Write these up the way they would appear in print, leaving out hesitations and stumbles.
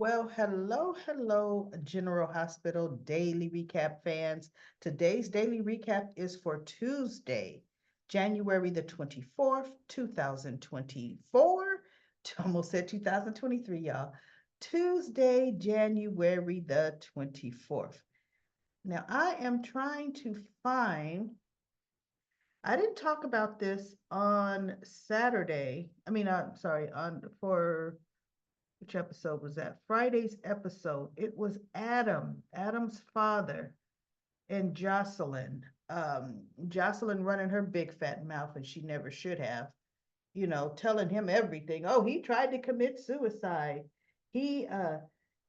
Well, hello, General Hospital Daily Recap fans. Today's daily recap is for Tuesday, January the 24th, 2024. Almost said 2023, y'all. Tuesday, January the 24th. Now, I am trying to find, I didn't talk about this on Saturday. Sorry, on for which episode was that? Friday's episode. It was Adam's father, and Jocelyn. Jocelyn running her big fat mouth, and she never should have, telling him everything. Oh, he tried to commit suicide. He uh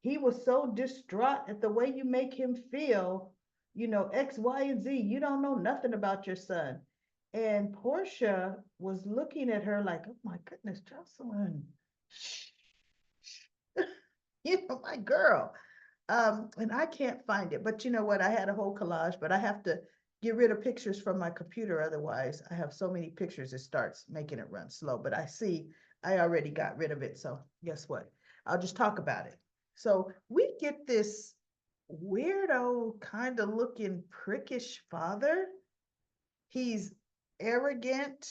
he was so distraught at the way you make him feel, X, Y, and Z. You don't know nothing about your son. And Portia was looking at her like, oh my goodness, Jocelyn. My girl. And I can't find it, but you know what? I had a whole collage, but I have to get rid of pictures from my computer. Otherwise, I have so many pictures, it starts making it run slow. But I see I already got rid of it. So guess what? I'll just talk about it. So we get this weirdo kind of looking prickish father. He's arrogant,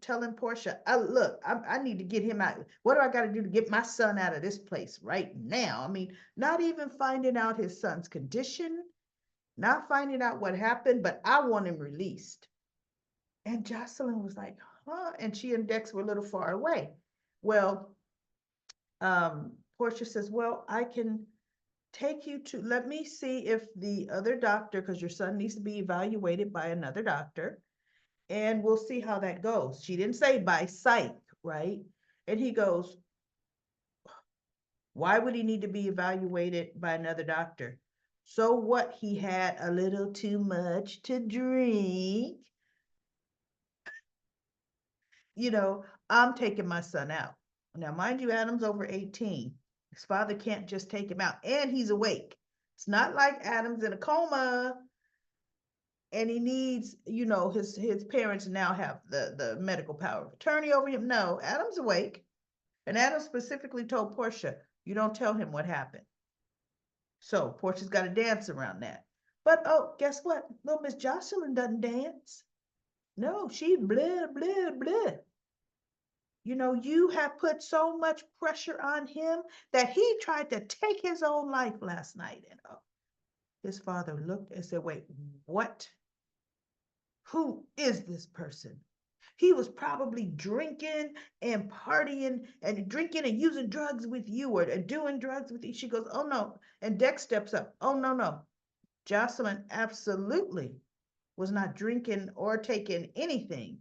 telling Portia, look, I need to get him out. What do I got to do to get my son out of this place right now? I mean, not even finding out his son's condition, not finding out what happened, but I want him released. And Jocelyn was like, huh? And she and Dex were a little far away. Well, Portia says, well, I can take you to, let me see if the other doctor, because your son needs to be evaluated by another doctor, and we'll see how that goes. She didn't say by psych, right? And he goes, why would he need to be evaluated by another doctor? So what? He had a little too much to drink. I'm taking my son out. Now, mind you, Adam's over 18. His father can't just take him out, and he's awake. It's not like Adam's in a coma and he needs, his parents now have the medical power of attorney over him. No, Adam's awake. And Adam specifically told Portia, you don't tell him what happened. So Portia's got to dance around that. But oh, guess what? Little Miss Jocelyn doesn't dance. No, she blah, blah, blah. You have put so much pressure on him that he tried to take his own life last night. And oh, his father looked and said, wait, what? Who is this person? He was probably drinking and partying and drinking and using drugs with you or doing drugs with you. She goes, oh no. And Dex steps up. Oh no, no. Jocelyn absolutely was not drinking or taking anything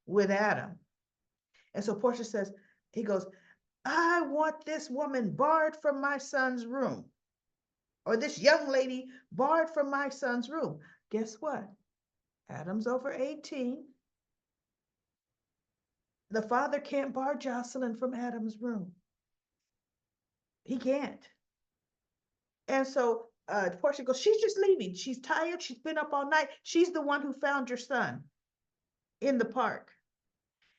with Adam. And so Portia says, he goes, I want this woman barred from my son's room, or this young lady barred from my son's room. Guess what? Adam's over 18. The father can't bar Jocelyn from Adam's room. He can't. And so Portia goes, she's just leaving. She's tired. She's been up all night. She's the one who found your son in the park.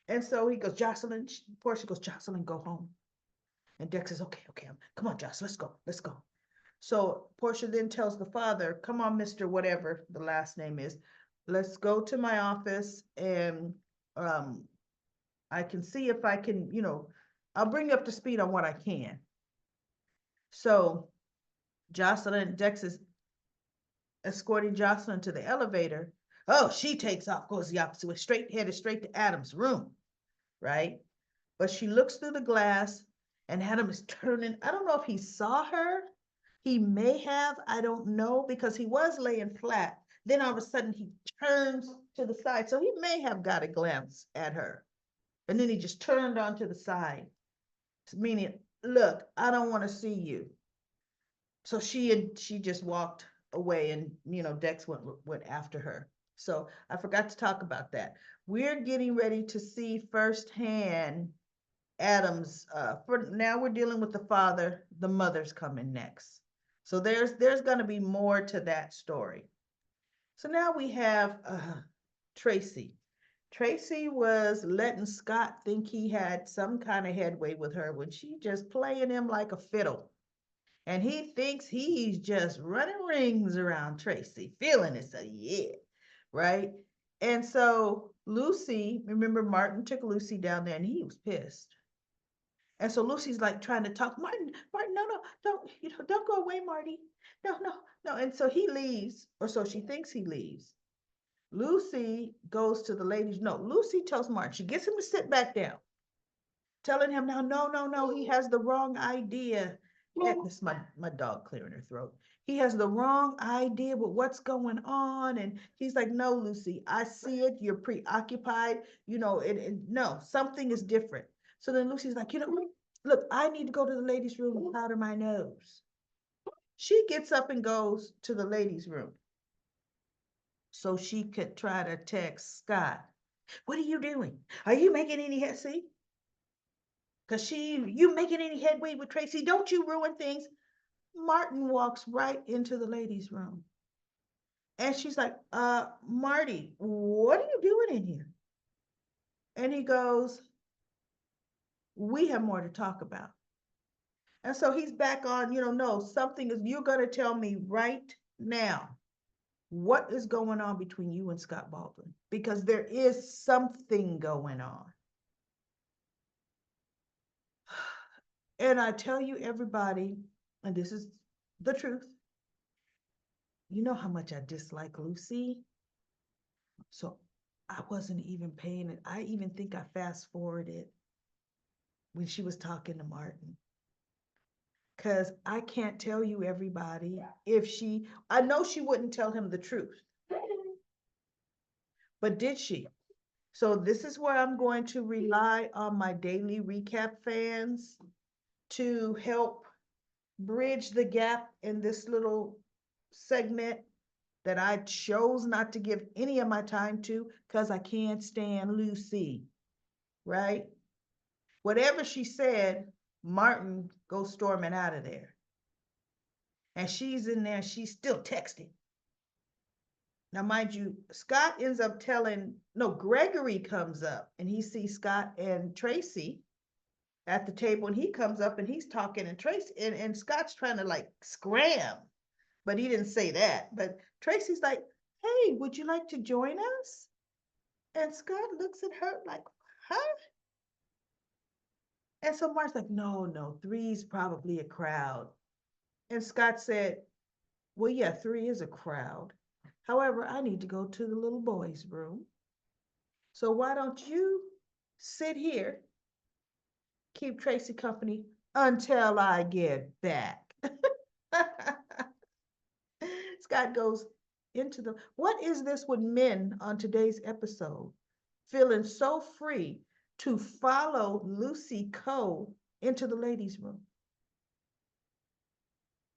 And so he goes, Jocelyn, Portia goes, Jocelyn, go home. And Dex says, okay, come on, Jocelyn, let's go. So Portia then tells the father, come on, Mr. Whatever the last name is, let's go to my office and I can see if I can, I'll bring you up to speed on what I can. So Jocelyn, Dex is escorting Jocelyn to the elevator. Oh, she takes off, goes the opposite way, headed straight to Adam's room, right? But she looks through the glass and Adam is turning. I don't know if he saw her. He may have, I don't know, because he was laying flat. Then all of a sudden he turns to the side. So he may have got a glance at her. And then he just turned onto the side, meaning, look, I don't want to see you. So she just walked away, and Dex went after her. So I forgot to talk about that. We're getting ready to see firsthand Adam's. For now, we're dealing with the father. The mother's coming next. So there's going to be more to that story. So now we have Tracy. Tracy was letting Scott think he had some kind of headway with her when she just playing him like a fiddle. And he thinks he's just running rings around Tracy, feeling it. So, yeah, right? And so Lucy, remember Martin took Lucy down there and he was pissed. And so Lucy's like trying to talk, Martin, no, don't, don't go away, Marty. No, no, no. And so he leaves, or so she thinks he leaves. Lucy goes to the ladies. No, Lucy tells Martin, she gets him to sit back down, telling him now, no, no, no, he has the wrong idea. This is my dog clearing her throat. He has the wrong idea with what's going on. And he's like, no, Lucy, I see it. You're preoccupied. No, something is different. So then Lucy's like, look, I need to go to the ladies' room and powder my nose. She gets up and goes to the ladies' room so she could try to text Scott. What are you doing? Are you making any head? See? Because you making any headway with Tracy? Don't you ruin things? Martin walks right into the ladies' room. And she's like, Marty, what are you doing in here? And he goes, we have more to talk about. And so he's back on, no, something is, you're going to tell me right now what is going on between you and Scott Baldwin, because there is something going on. And I tell you, everybody, and this is the truth, you know how much I dislike Lucy. So I wasn't even paying it. I even think I fast forwarded when she was talking to Martin. Because I can't tell you, everybody, I know she wouldn't tell him the truth. But did she? So this is where I'm going to rely on my daily recap fans to help bridge the gap in this little segment that I chose not to give any of my time to because I can't stand Lucy, right? Whatever she said, Martin goes storming out of there. And she's in there, she's still texting. Now, mind you, Scott ends up Gregory comes up and he sees Scott and Tracy at the table, and he comes up and he's talking, and Tracy and Scott's trying to like scram, but he didn't say that. But Tracy's like, hey, would you like to join us? And Scott looks at her like, huh? And so Mark's like, no, three's probably a crowd. And Scott said, well, yeah, three is a crowd. However, I need to go to the little boys' room. So why don't you sit here, keep Tracy company until I get back? Scott goes what is this with men on today's episode feeling so free to follow Lucy Coe into the ladies' room?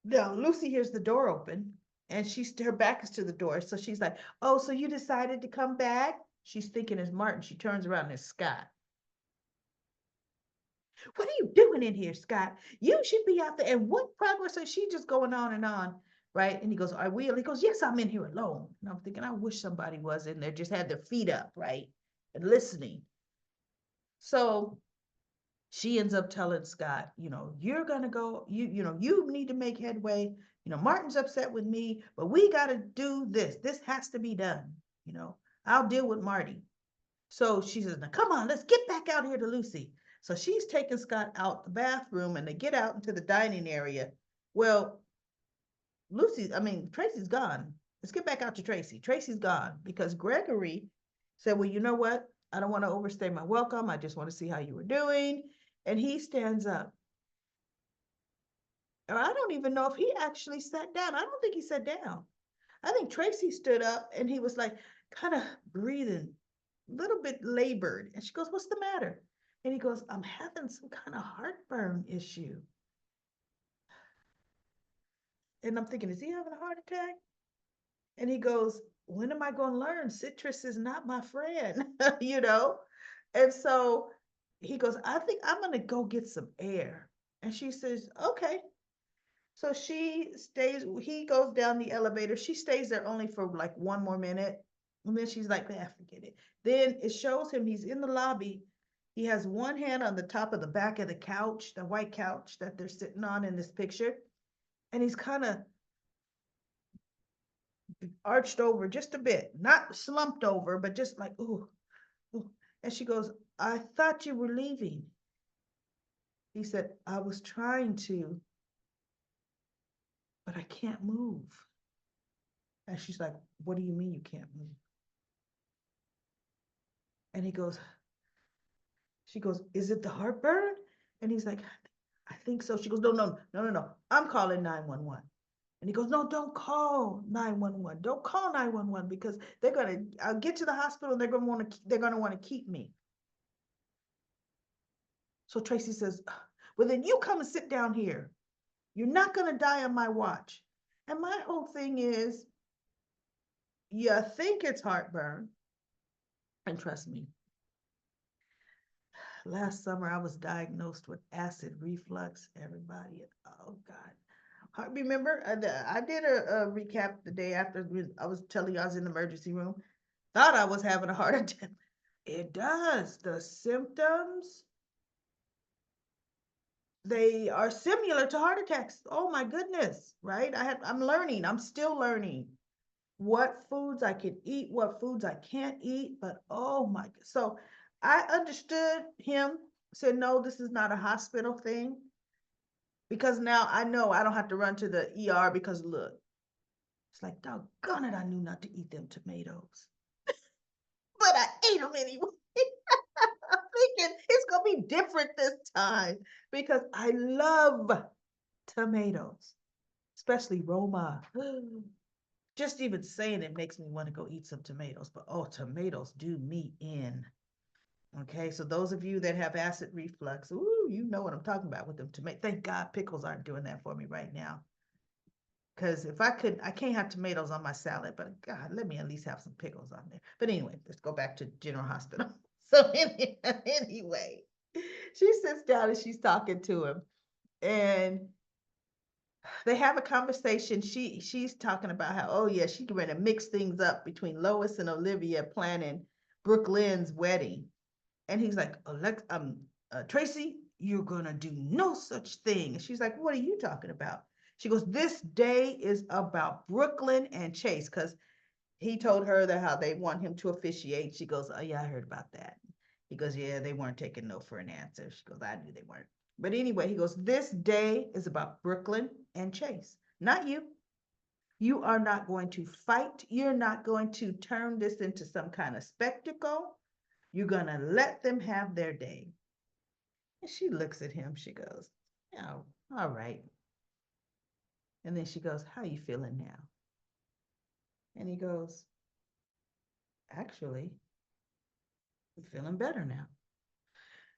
Now, Lucy hears the door open and her back is to the door. So she's like, oh, so you decided to come back? She's thinking it's Martin. She turns around and it's Scott. What are you doing in here, Scott? You should be out there. And what progress is she just going on and on? Right. And he goes, I will. He goes, yes, I'm in here alone. And I'm thinking, I wish somebody was in there, just had their feet up, right? And listening. So she ends up telling Scott, you're going to go, you need to make headway. Martin's upset with me, but we got to do this. This has to be done. I'll deal with Marty. So she says, now come on, let's get back out here to Lucy. So she's taking Scott out the bathroom and they get out into the dining area. Well, Tracy's gone. Let's get back out to Tracy. Tracy's gone because Gregory said, well, you know what? I don't want to overstay my welcome. I just want to see how you were doing. And he stands up. Or I don't even know if he actually sat down. I don't think he sat down. I think Tracy stood up and he was like kind of breathing, a little bit labored. And she goes, what's the matter? And he goes, I'm having some kind of heartburn issue. And I'm thinking, is he having a heart attack? And he goes, when am I going to learn? Citrus is not my friend, And so he goes, I think I'm going to go get some air. And she says, okay. So he goes down the elevator. She stays there only for like one more minute, And then she's like, "Ah, forget it." Then it shows him he's in the lobby. He has one hand on the top of the back of the couch, the white couch that they're sitting on in this picture. And he's kind of arched over just a bit, not slumped over, but just like, ooh, ooh. And she goes, "I thought you were leaving." He said, "I was trying to, but I can't move." And she's like, "What do you mean you can't move?" And she goes, "Is it the heartburn?" And he's like, "I think so." She goes, "No, no, no, no, no. I'm calling 911." And he goes, "No, don't call 911. Don't call 911 because I'll get to the hospital and they're gonna want to keep me." So Tracy says, "Well, then you come and sit down here. You're not gonna die on my watch." And my whole thing is, you think it's heartburn. And trust me, last summer I was diagnosed with acid reflux. Everybody, oh God. I remember I did a recap the day after I was telling you I was in the emergency room. Thought I was having a heart attack. It does. The symptoms, they are similar to heart attacks. Oh my goodness, right? I'm learning. I'm still learning what foods I can eat, what foods I can't eat. But oh my, so I understood him, said, "No, this is not a hospital thing." Because now I know I don't have to run to the ER because look, it's like, doggone it, I knew not to eat them tomatoes. But I ate them anyway. I'm thinking it's going to be different this time because I love tomatoes, especially Roma. Just even saying it makes me want to go eat some tomatoes. But oh, tomatoes do me in. Okay, so those of you that have acid reflux, ooh, you know what I'm talking about with them tomatoes. Thank God pickles aren't doing that for me right now. Because if I could, I can't have tomatoes on my salad, but God, let me at least have some pickles on there. But anyway, let's go back to General Hospital. So anyway, she sits down and she's talking to him, and they have a conversation. She's talking about how, oh yeah, she's going to mix things up between Lois and Olivia planning Brooklyn's wedding, and he's like, Tracy, you're gonna do no such thing. And she's like, "What are you talking about?" She goes, "This day is about Brooklyn and Chase," because he told her that how they want him to officiate. She goes, "Oh yeah, I heard about that." He goes, "Yeah, they weren't taking no for an answer." She goes, "I knew they weren't." But anyway, he goes, "This day is about Brooklyn and Chase, not you. You are not going to fight. You're not going to turn this into some kind of spectacle. You're going to let them have their day." And she looks at him. She goes, "Oh, all right." And then she goes, "How you feeling now?" And he goes, "Actually, I'm feeling better now."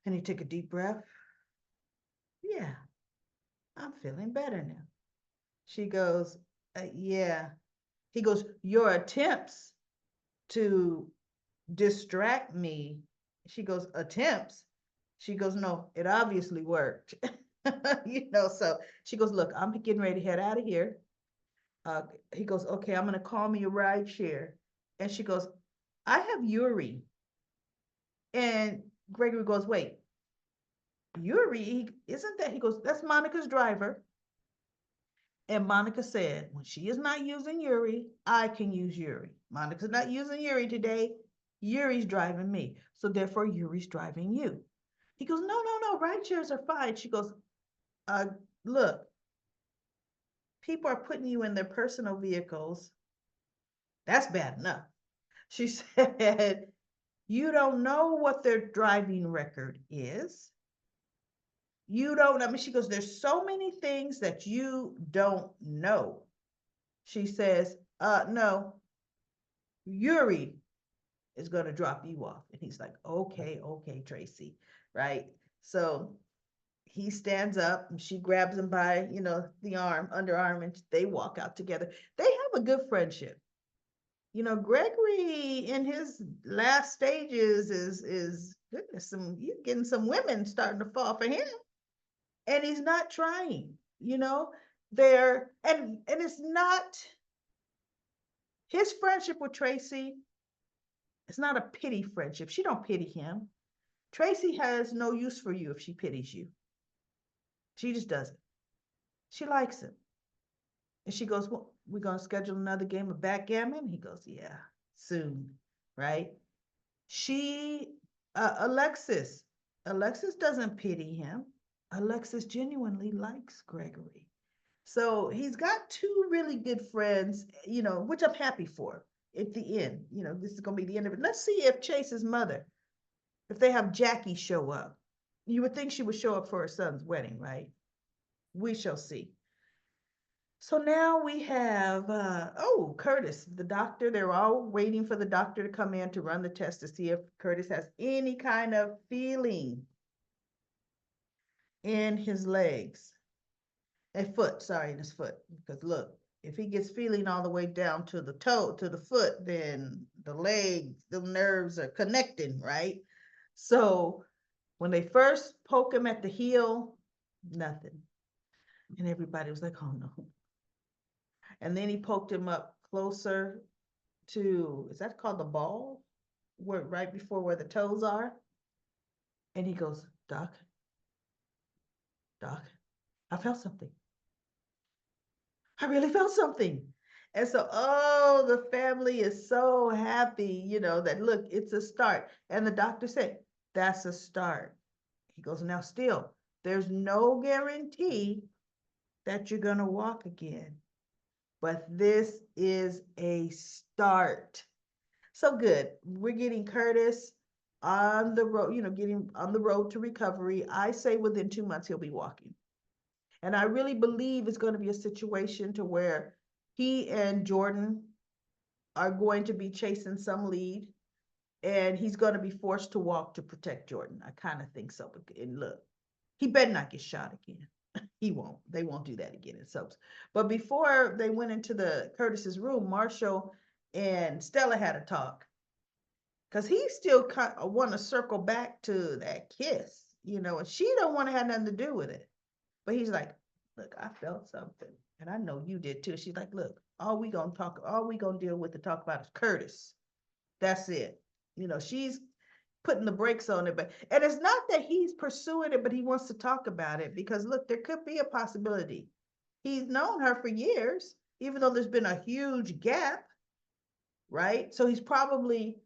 And he took a deep breath. "Yeah, I'm feeling better now." She goes, "Yeah." He goes, "Your attempts to distract me." She goes, "Attempts?" She goes, "No, it obviously worked." So she goes, "Look, I'm getting ready to head out of here." He goes, "Okay, I'm gonna call me a ride share." And she goes, "I have Yuri." And Gregory goes, "Wait, Yuri, isn't that?" He goes, "That's Monica's driver." And Monica said, "When she is not using Yuri, I can use Yuri. Monica's not using Yuri today. Yuri's driving me. So therefore, Yuri's driving you." He goes, "No, no, no, ride shares are fine." She goes, uh, "Look, people are putting you in their personal vehicles. That's bad enough." She said, "You don't know what their driving record is. You don't," I mean, she goes, "There's so many things that you don't know." She says, "No, Yuri is going to drop you off." And he's like, "Okay, okay, Tracy." Right. So he stands up and she grabs him by, the underarm, and they walk out together. They have a good friendship. Gregory in his last stages is goodness, he's getting some women starting to fall for him, and he's not trying. And it's not his friendship with Tracy. It's not a pity friendship. She don't pity him. Tracy has no use for you if she pities you. She just doesn't. She likes him. And she goes, well, we're going to schedule another game of backgammon? He goes, yeah, soon, right? She, Alexis doesn't pity him. Alexis genuinely likes Gregory. So he's got two really good friends, which I'm happy for at the end. This is going to be the end of it. Let's see if Chase's mother, if they have Jackie show up. You would think she would show up for her son's wedding, right? We shall see. So now we have, Curtis, the doctor. They're all waiting for the doctor to come in to run the test to see if Curtis has any kind of feeling in his legs. In his foot. Because look, if he gets feeling all the way down to the toe, to the foot, then the legs, the nerves are connecting, right? So when they first poke him at the heel, nothing. And everybody was like, oh no. And then he poked him up closer to, is that called the ball? Where right before where the toes are? And he goes, Doc, I felt something. I really felt something. And so, the family is so happy, that look, it's a start. And the doctor said, that's a start. He goes, now still, there's no guarantee that you're going to walk again, but this is a start. So good. We're getting Curtis on the road, getting on the road to recovery. I say within 2 months, he'll be walking. And I really believe it's going to be a situation to where he and Jordan are going to be chasing some lead, and he's going to be forced to walk to protect Jordan. I kind of think so. And look, he better not get shot again. He won't. They won't do that again in soaps. But before they went into the Curtis's room, Marshall and Stella had a talk, because he still kind of want to circle back to that kiss, and she don't want to have nothing to do with it. But he's like, look, I felt something, and I know you did too. She's like, look, all we gonna deal with to talk about is Curtis. That's it. She's putting the brakes on it, and it's not that he's pursuing it, but he wants to talk about it because look, there could be a possibility. He's known her for years, even though there's been a huge gap, right? So he's probably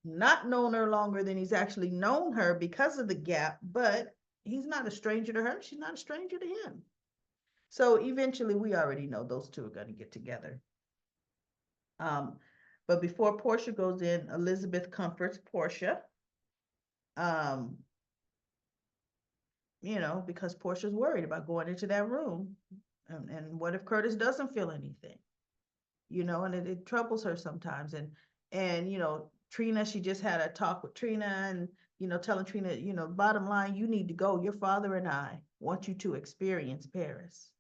not known her longer than he's actually known her because of the gap, but he's not a stranger to her. She's not a stranger to him. So eventually we already know those two are going to get together. But before Portia goes in, Elizabeth comforts Portia. Because Portia's worried about going into that room. And what if Curtis doesn't feel anything? And it troubles her sometimes. And Trina, she just had a talk with Trina and, telling Trina, bottom line, you need to go. Your father and I want you to experience Paris.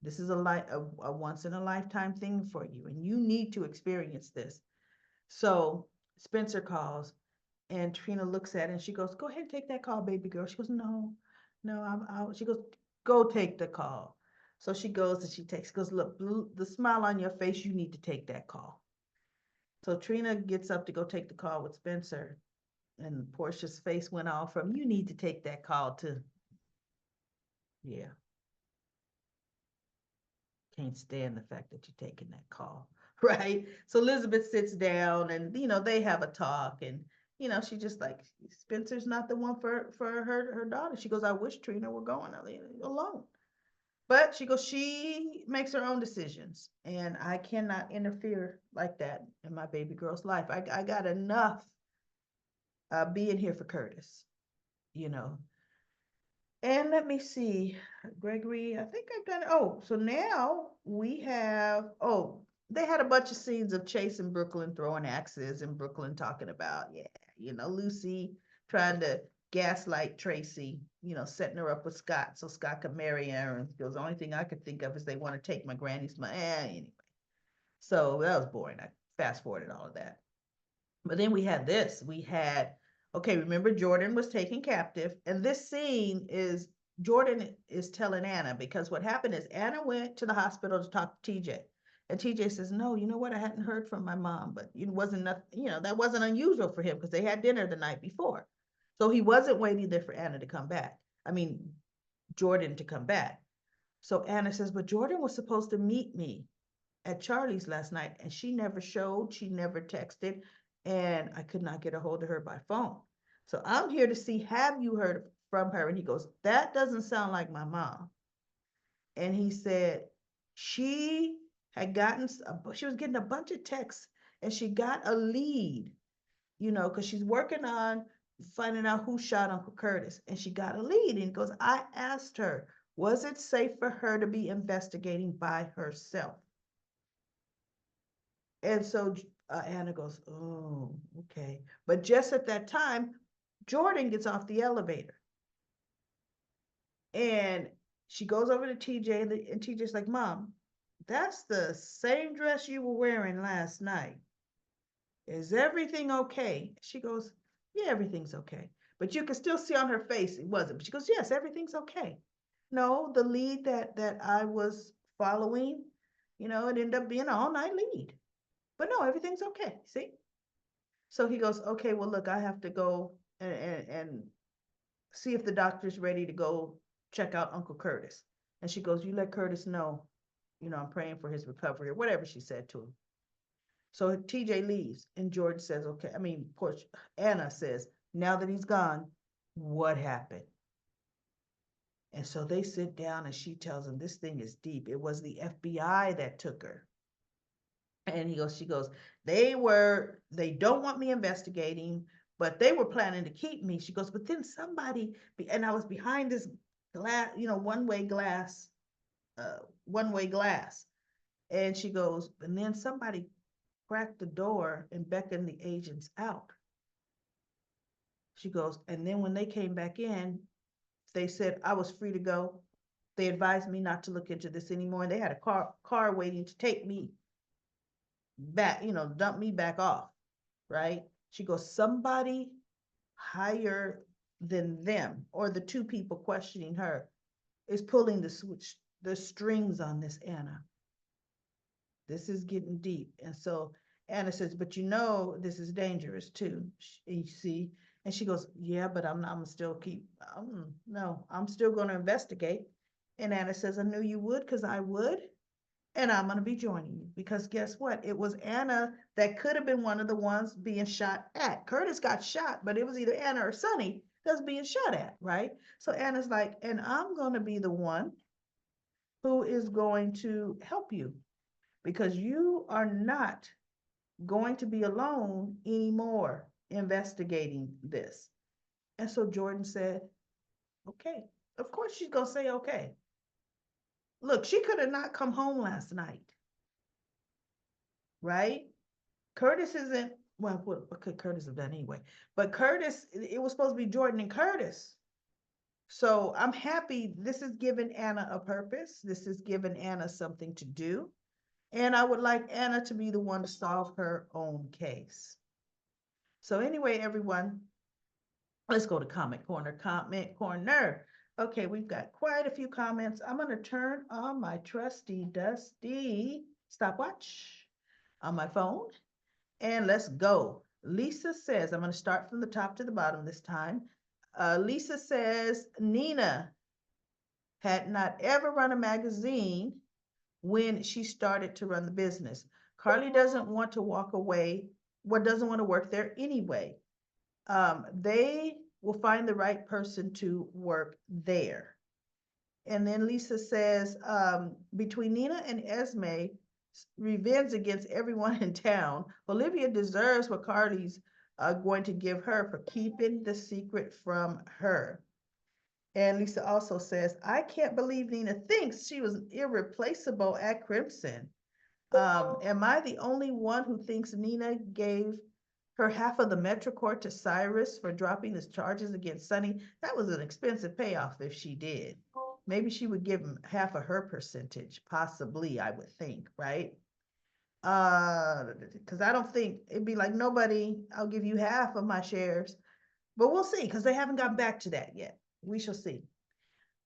This is a once in a lifetime thing for you, and you need to experience this. So Spencer calls, and Trina looks at it and she goes, go ahead and take that call, baby girl. She goes, no, I'm out. She goes, go take the call. So she goes and she takes, goes, look, the smile on your face, you need to take that call. So Trina gets up to go take the call with Spencer, and Portia's face went off from, you need to take that call to, yeah. Can't stand the fact that you're taking that call, right? So Elizabeth sits down and, they have a talk, and, she just like, Spencer's not the one for her daughter. She goes, I wish Trina were going alone. But she goes, she makes her own decisions, and I cannot interfere like that in my baby girl's life. I got enough being here for Curtis, And let me see, Gregory, I think I've done, so now we have, they had a bunch of scenes of Chase and Brooklyn throwing axes, and Brooklyn talking about, Lucy trying to gaslight Tracy, setting her up with Scott so Scott could marry her. And the only thing I could think of is they want to take my granny's money. Anyway, so that was boring. I fast forwarded all of that. But then we had this. Remember Jordan was taken captive, and this scene is Jordan is telling Anna, because what happened is Anna went to the hospital to talk to TJ. And TJ says, no, you know what? I hadn't heard from my mom, but it wasn't nothing, that wasn't unusual for him because they had dinner the night before. So he wasn't waiting there for Anna to come back. I mean, Jordan to come back. So Anna says, but Jordan was supposed to meet me at Charlie's last night, and she never showed, she never texted, and I could not get a hold of her by phone. So I'm here to see, have you heard from her? And he goes, that doesn't sound like my mom. And he said, she she was getting a bunch of texts, and she got a lead, because she's working on finding out who shot Uncle Curtis. And she got a lead. And he goes, I asked her, was it safe for her to be investigating by herself? And so Anna goes, oh, okay. But just at that time, Jordan gets off the elevator. And she goes over to TJ, and TJ's like, Mom, that's the same dress you were wearing last night. Is everything okay? She goes, yeah, everything's okay. But you can still see on her face it wasn't. But she goes, yes, everything's okay. No, the lead that I was following, it ended up being an all-night lead. But no, everything's okay. See? So he goes, okay, well, look, I have to go and see if the doctor's ready to go check out Uncle Curtis. And she goes, you let Curtis know, I'm praying for his recovery, or whatever she said to him. So TJ leaves, and George says, okay, Anna says, now that he's gone, what happened? And so they sit down, and she tells him, this thing is deep. It was the FBI that took her. And she goes, they don't want me investigating, but they were planning to keep me. She goes, but then and I was behind this glass, one-way glass. And she goes, and then somebody cracked the door and beckoned the agents out. She goes, and then when they came back in, they said I was free to go. They advised me not to look into this anymore. And they had a car waiting to take me back, dump me back off, right? She goes, somebody higher than them, or the two people questioning her, is pulling the strings on this, Anna. This is getting deep. And so Anna says, but this is dangerous too. You see? And she goes, yeah, but I'm still no, I'm still going to investigate. And Anna says, I knew you would, because I would. And I'm going to be joining you, because guess what? It was Anna that could have been one of the ones being shot at. Curtis got shot, but it was either Anna or Sonny that's being shot at, right? So Anna's like, and I'm going to be the one who is going to help you, because you are not going to be alone anymore investigating this. And so Jordan said, okay. Of course she's going to say okay. Look, she could have not come home last night, right? Curtis isn't, well, what could Curtis have done anyway? But Curtis, it was supposed to be Jordan and Curtis. So I'm happy this is giving Anna a purpose. This is giving Anna something to do. And I would like Anna to be the one to solve her own case. So anyway, everyone, let's go to comment corner. Okay, we've got quite a few comments. I'm going to turn on my trusty dusty stopwatch on my phone, and let's go. Lisa says, I'm going to start from the top to the bottom this time. Lisa says, Nina had not ever run a magazine when she started to run the business. Carly doesn't want to walk away, doesn't want to work there anyway. They will find the right person to work there. And then Lisa says, between Nina and Esme, revenge against everyone in town, Olivia deserves what Carly's going to give her for keeping the secret from her. And Lisa also says, I can't believe Nina thinks she was irreplaceable at Crimson. Am I the only one who thinks Nina gave her half of the MetroCorp to Cyrus for dropping his charges against Sonny? That was an expensive payoff if she did. Maybe she would give him half of her percentage, possibly, I would think, right? Because I don't think it'd be like, nobody, I'll give you half of my shares. But we'll see, because they haven't gotten back to that yet. We shall see.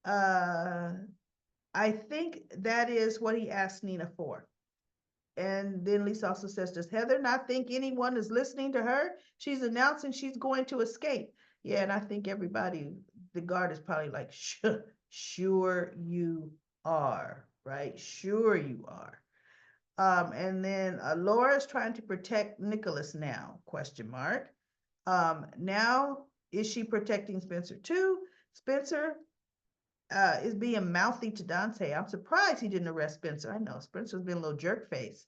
I think that is what he asked Nina for. And then Lisa also says, does Heather not think anyone is listening to her? She's announcing she's going to escape. Yeah, and I think everybody, the guard is probably like, sure you are, right? Sure you are. And then Laura's trying to protect Nicholas now, question mark. Now, is she protecting Spencer too? Spencer is being mouthy to Dante. I'm surprised he didn't arrest Spencer. I know Spencer's been a little jerk face.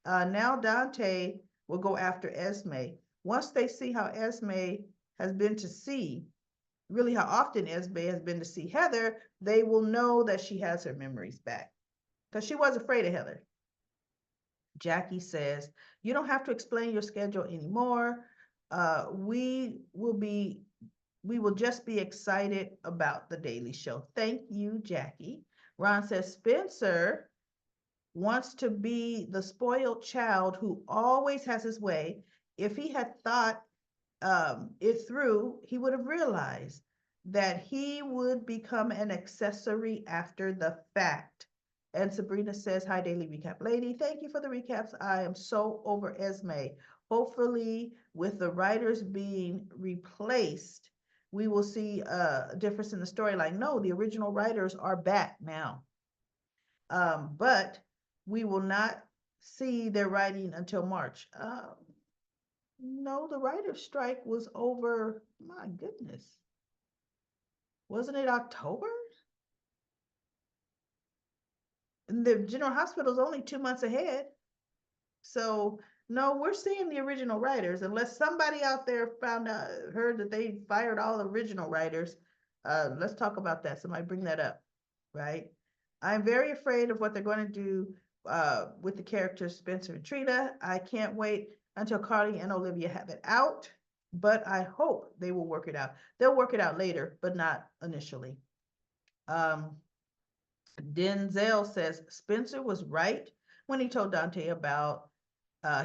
Now Dante will go after Esme. Once they see how Esme has been to see, really how often Esme has been to see Heather, they will know that she has her memories back. Because she was afraid of Heather. Jackie says, you don't have to explain your schedule anymore. We will just be excited about the Daily Show. Thank you, Jackie. Ron says, Spencer wants to be the spoiled child who always has his way. If he had thought it through, he would have realized that he would become an accessory after the fact. And Sabrina says, hi, Daily Recap Lady. Thank you for the recaps. I am so over Esme. Hopefully, with the writers being replaced, we will see a difference in the storyline. No, the original writers are back now. But we will not see their writing until March. No, the writer's strike was over, my goodness. Wasn't it October? And the General Hospital is only 2 months ahead. So no, we're seeing the original writers, unless somebody out there heard that they fired all the original writers. Let's talk about that. Somebody bring that up, right? I'm very afraid of what they're going to do with the characters Spencer and Trina. I can't wait until Carly and Olivia have it out, but I hope they will work it out. They'll work it out later, but not initially. Denzel says Spencer was right when he told Dante about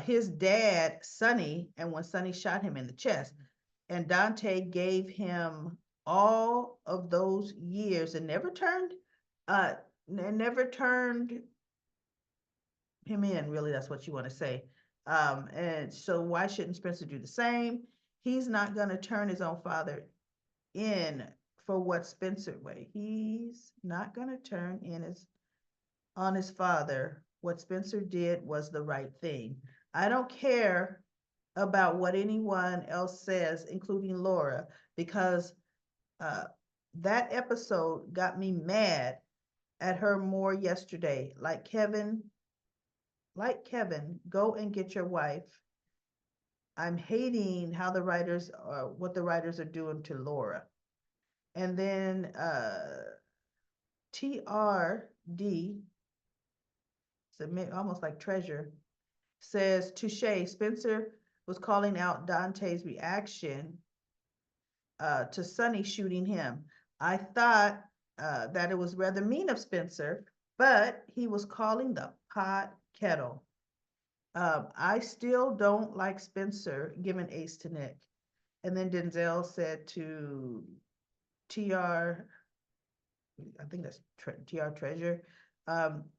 his dad, Sonny, and when Sonny shot him in the chest. And Dante gave him all of those years and never turned him in, really. That's what you want to say. And so why shouldn't Spencer do the same? He's not going to turn his own father in for what Spencer way. He's not going to turn in on his father. What Spencer did was the right thing. I don't care about what anyone else says, including Laura, because that episode got me mad at her more yesterday. Like Kevin, go and get your wife. I'm hating how what the writers are doing to Laura. And then TRD, almost like treasure, says, touche, Spencer was calling out Dante's reaction to Sonny shooting him. I thought that it was rather mean of Spencer, but he was calling the pot kettle. I still don't like Spencer giving ace to Nick. And then Denzel said to TR, I think that's TR Treasure,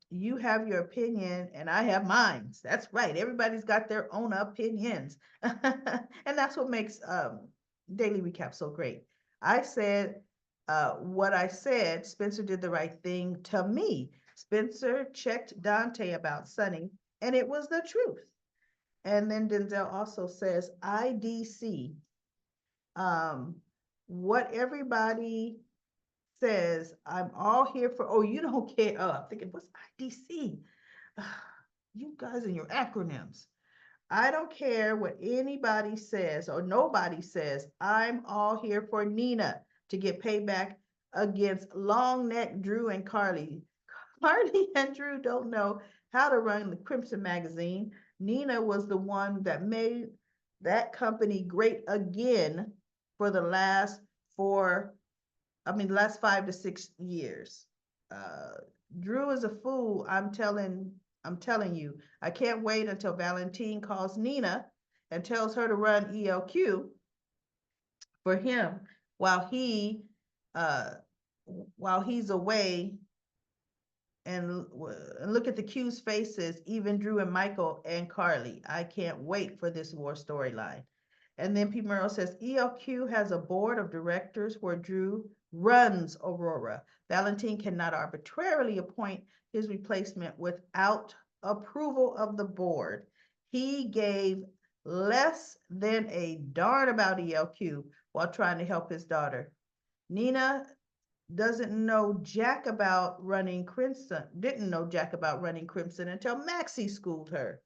you have your opinion and I have mine. That's right. Everybody's got their own opinions. And that's what makes Daily Recap so great. I said what I said. Spencer did the right thing to me. Spencer checked Dante about Sonny, and it was the truth. And then Denzel also says, IDC. What everybody says, I'm all here for, oh, you don't care. Oh, I'm thinking, what's IDC? You guys and your acronyms. I don't care what anybody says or nobody says. I'm all here for Nina to get payback against Longneck Drew and Carly. Carly and Drew don't know how to run the Crimson magazine. Nina was the one that made that company great again for the last 5 to 6 years. Drew is a fool. I'm telling you. I can't wait until Valentine calls Nina and tells her to run ELQ for him while he's away and look at the Q's faces, even Drew and Michael and Carly. I can't wait for this war storyline. And then Pete Merrill says ELQ has a board of directors where Drew runs Aurora. Valentine cannot arbitrarily appoint his replacement without approval of the board. He gave less than a darn about ELQ while trying to help his daughter. Nina doesn't know jack about running Crimson, didn't know jack about running Crimson until Maxie schooled her.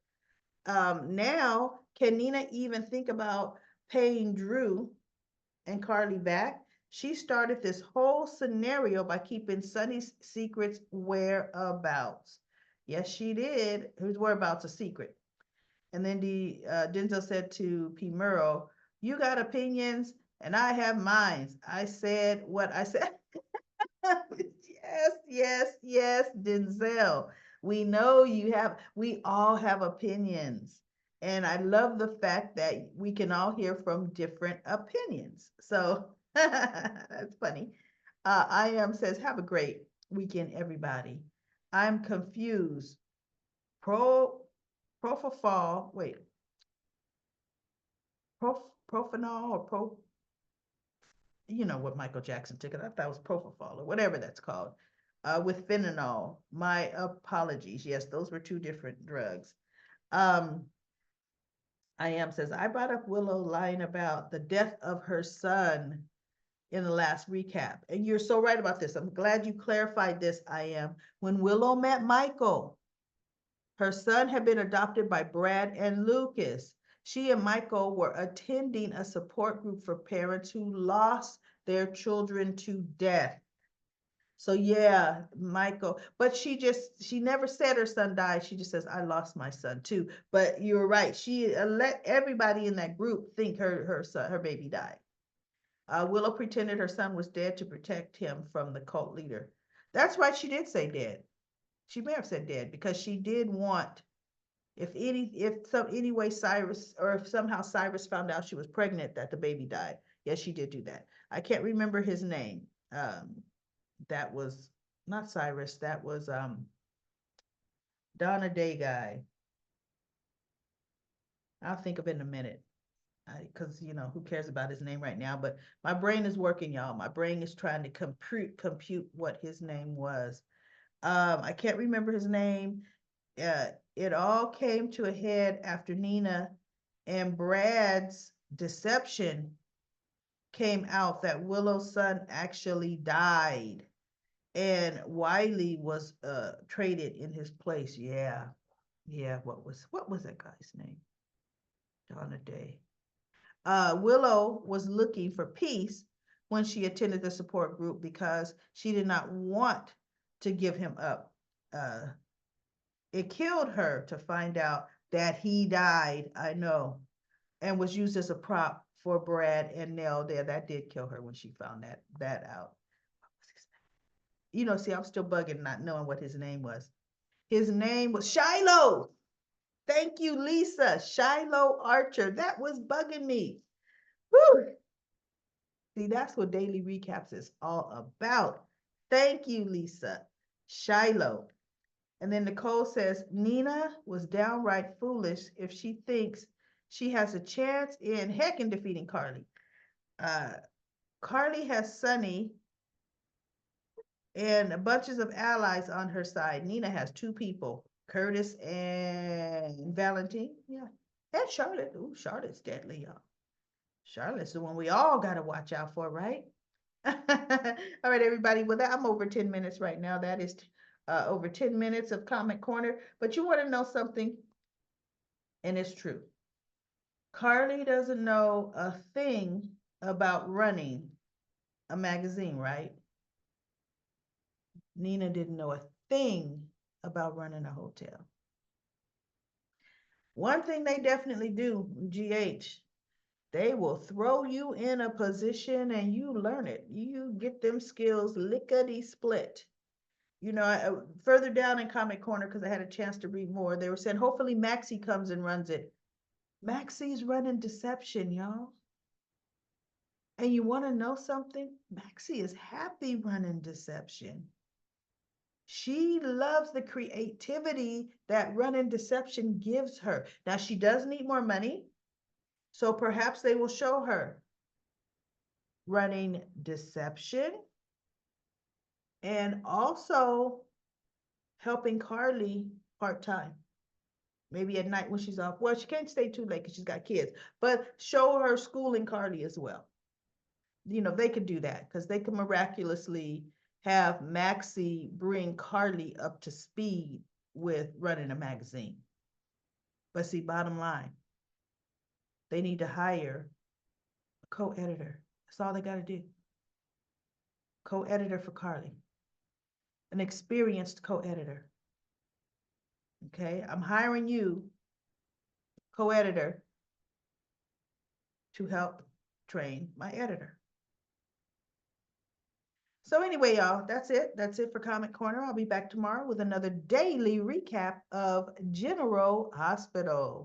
Now, can Nina even think about paying Drew and Carly back? She started this whole scenario by keeping Sonny's secrets whereabouts. Yes, she did. His whereabouts a secret. And then Denzel said to P. Murrow, you got opinions and I have mines. I said what I said. Yes, yes, yes, Denzel. We know we all have opinions. And I love the fact that we can all hear from different opinions. So that's funny. I am says, have a great weekend, everybody. I'm confused. Propofol, wait, profanol or you know what Michael Jackson took it. I thought it was propofol or whatever that's called, with fentanyl. My apologies. Yes, those were two different drugs. I am says, I brought up Willow lying about the death of her son in the last recap. And you're so right about this. I'm glad you clarified this, I am. When Willow met Michael, her son had been adopted by Brad and Lucas. She and Michael were attending a support group for parents who lost their children to death. So yeah, Michael, but she never said her son died. She just says, I lost my son too. But you're right. She let everybody in that group think her baby died. Willow pretended her son was dead to protect him from the cult leader. That's right. She did say dead. She may have said dead because she did want, if way Cyrus, or if somehow Cyrus found out she was pregnant, that the baby died. Yes, she did do that. I can't remember his name. That was not Cyrus. That was Donna Day guy. I'll think of it in a minute. Because who cares about his name right now? But my brain is working, y'all. My brain is trying to compute what his name was. I can't remember his name. It all came to a head after Nina and Brad's deception came out that Willow's son actually died, and Wiley was traded in his place. Yeah, yeah. What was that guy's name? Donna Day. Willow was looking for peace when she attended the support group because she did not want to give him up. It killed her to find out that he died, I know, and was used as a prop for Brad and Nell there. That did kill her when she found that out. See, I'm still bugging not knowing what his name was. His name was Shiloh. Thank you, Lisa. Shiloh Archer. That was bugging me. Woo! See, that's what Daily Recaps is all about. Thank you, Lisa. Shiloh. And then Nicole says, Nina was downright foolish if she thinks she has a chance in heck in defeating Carly. Carly has Sonny and bunches of allies on her side. Nina has two people, Curtis and Valentine. Yeah. And Charlotte. Ooh, Charlotte's deadly, y'all. Charlotte's the one we all got to watch out for, right? All right, everybody. Well, I'm over 10 minutes right now. That is over 10 minutes of Comic Corner. But you want to know something? And it's true. Carly doesn't know a thing about running a magazine, right? Nina didn't know a thing about running a hotel. One thing they definitely do, GH, they will throw you in a position and you learn it. You get them skills lickety split. Further down in Comic Corner, because I had a chance to read more, they were saying hopefully Maxie comes and runs it. Maxie's running deception, y'all. And you want to know something? Maxie is happy running deception. She loves the creativity that Running Deception gives her. Now, she does need more money, so perhaps they will show her Running Deception and also helping Carly part-time. Maybe at night when she's off. Well, she can't stay too late because she's got kids, but show her schooling Carly as well. They could do that because they could miraculously have Maxie bring Carly up to speed with running a magazine. But see, bottom line, they need to hire a co-editor. That's all they got to do. Co-editor for Carly, an experienced co-editor. Okay, I'm hiring you, co-editor, to help train my editor. So anyway, y'all, that's it. That's it for Comic Corner. I'll be back tomorrow with another daily recap of General Hospital.